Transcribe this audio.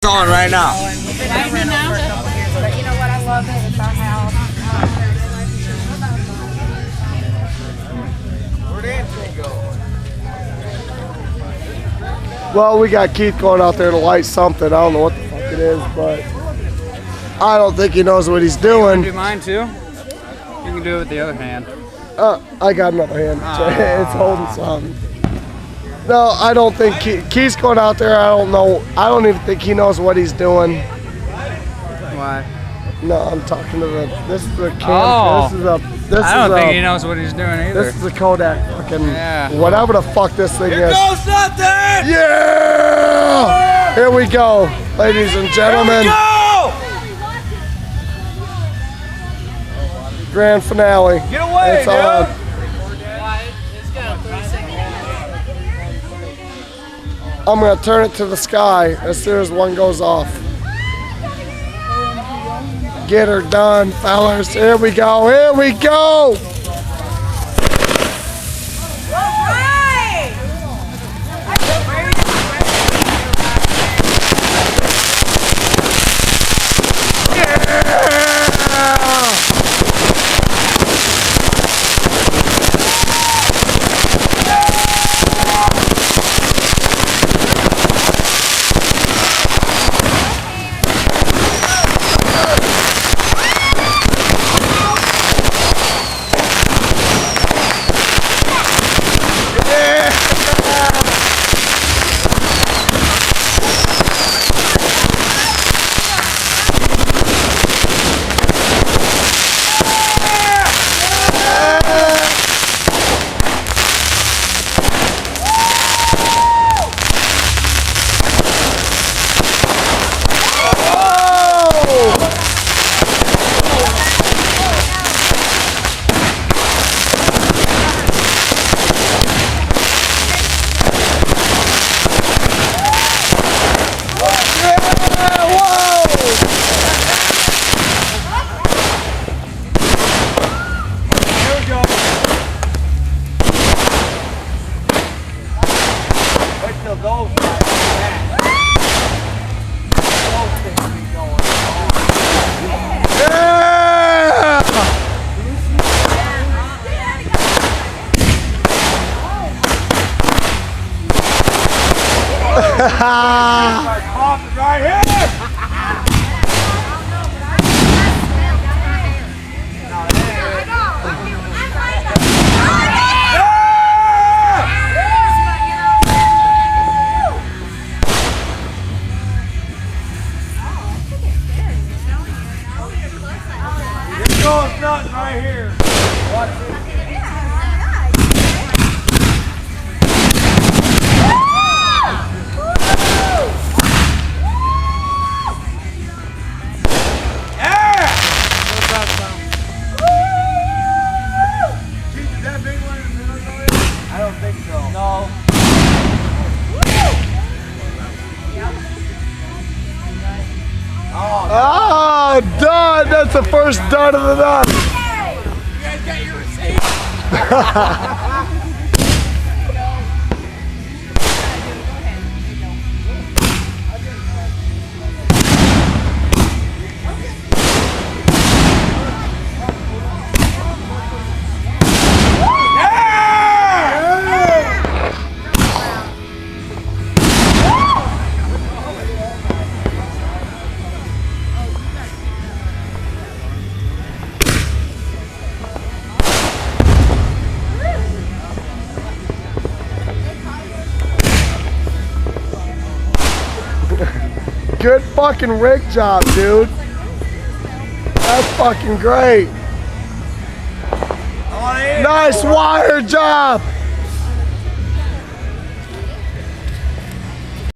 On right now. But you know what? I love it. It's our house. Where'd Anthony go? Well, we got Keith going out there to light something. I don't know what the fuck it is, but I don't think he knows what he's doing. Do mine too? You can do it with the other hand. I got another hand. It's holding something. No, I don't think Keith's going out there. I don't know. I don't even think he knows what he's doing. Why? No, I'm talking to the. This is the Oh. This I don't is think a, he knows what he's doing either. This is the Kodak fucking Yeah. whatever the fuck this thing Here is. goes nothing! Yeah! Here we go, ladies and gentlemen. Go! Grand finale. Get away, It's dude! on. I'm gonna turn it to the sky as soon as one goes off. Get her done, fellas. Here we go. Here we go. Wait till those guys come back. Those things be going Yeah! Start popping right here! Here goes nothing right here. Watch it. Is that big one in the middle of it? I don't think so. No. Oh, done. That's the first done of the night. You guys got your receipt? Good fucking rig job, dude. That's fucking great. Nice wire job.